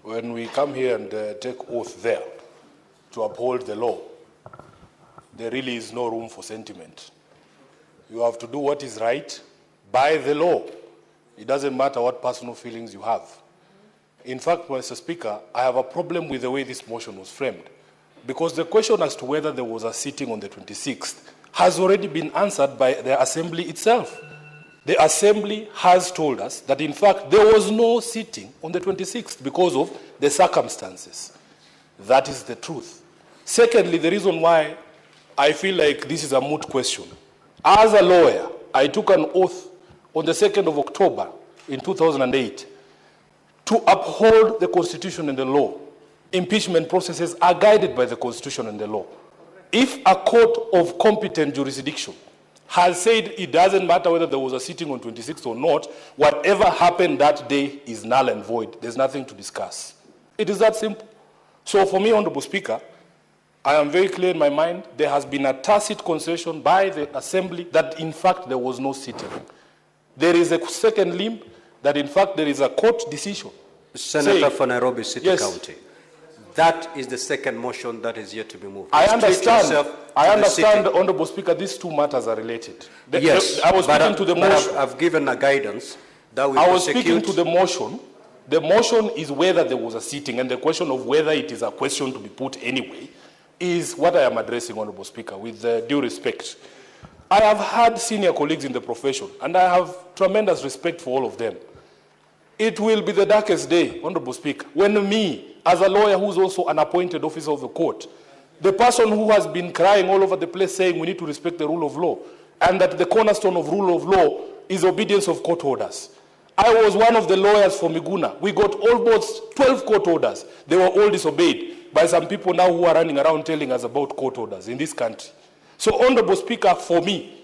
when we come here and take oath there to uphold the law, there really is no room for sentiment. You have to do what is right by the law. It doesn't matter what personal feelings you have. In fact, Mr. Speaker, I have a problem with the way this motion was framed, because the question as to whether there was a sitting on the 26th has already been answered by the Assembly itself. The Assembly has told us that, in fact, there was no sitting on the 26th because of the circumstances. That is the truth. Secondly, the reason why I feel like this is a moot question. As a lawyer, I took an oath on the 2nd of October in 2008 to uphold the Constitution and the law. Impeachment processes are guided by the Constitution and the law. If a court of competent jurisdiction has said it doesn't matter whether there was a sitting on 26th or not, whatever happened that day is null and void. There's nothing to discuss. It is that simple. So for me, Honorable Speaker, I am very clear in my mind, there has been a tacit concession by the Assembly that in fact there was no sitting. There is a second limb that in fact there is a court decision. Senator for Nairobi City County. That is the second motion that is yet to be moved. I understand, Honorable Speaker, these two matters are related. Yes, I was speaking to the motion. I've given a guidance that we I was speaking to the motion. The motion is whether there was a sitting, and the question of whether it is a question to be put anyway is what I am addressing, Honorable Speaker, with due respect. I have had senior colleagues in the profession, and I have tremendous respect for all of them. It will be the darkest day, Honorable Speaker, when me, as a lawyer who's also an appointed officer of the court, the person who has been crying all over the place saying we need to respect the rule of law, and that the cornerstone of rule of law is obedience of court orders. I was one of the lawyers for Miguna. We got almost 12 court orders. They were all disobeyed by some people now who are running around telling us about court orders in this country. So, Honorable Speaker, for me,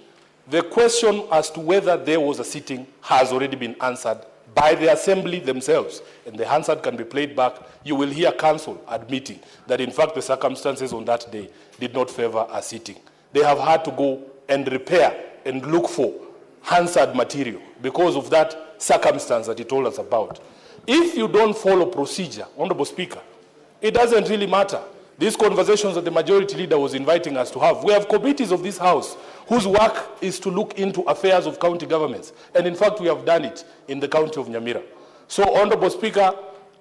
the question as to whether there was a sitting has already been answered by the Assembly themselves, and the answer can be played back. You will hear counsel admitting that, in fact, the circumstances on that day did not favor a sitting. They have had to go and repair and look for Hansard material because of that circumstance that he told us about. If you don't follow procedure, Honorable Speaker, it doesn't really matter. These conversations that the majority leader was inviting us to have, we have committees of this House whose work is to look into affairs of county governments. And in fact, we have done it in the county of Nyamira. So, Honorable Speaker,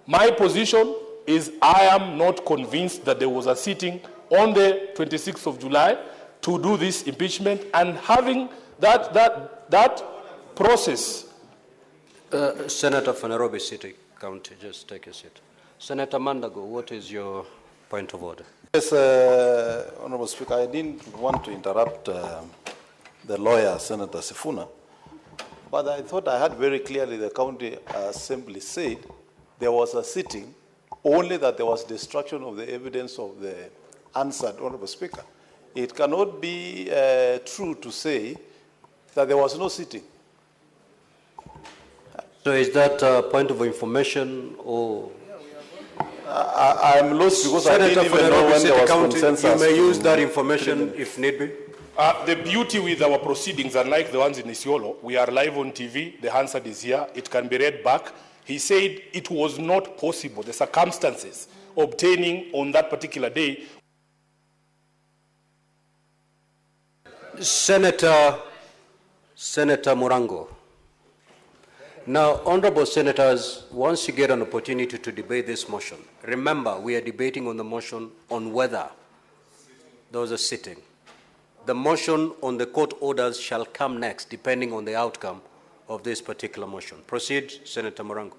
my position is I am not convinced that there was a sitting on the 26th of July to do this impeachment, and having that process. Senator for Nairobi City County, just take a seat. Senator Mandago, what is your point of order? Yes, Honorable Speaker, I didn't want to interrupt the lawyer, Senator Sifuna, but I thought I heard very clearly the county assembly said there was a sitting, only that there was destruction of the evidence of the answered, Honorable Speaker. It cannot be true to say that there was no sitting. So is that a point of information or? I'm lost because I didn't even know when there was consensus. You may use that information if need be. The beauty with our proceedings, unlike the ones in Isiolo, we are live on TV, the Hansard is here, it can be read back. He said it was not possible, the circumstances obtaining on that particular day. Senator Morango. Now, honorable senators, once you get an opportunity to debate this motion, remember we are debating on the motion on whether there was a sitting. The motion on the court orders shall come next, depending on the outcome of this particular motion. Proceed, Senator Morango.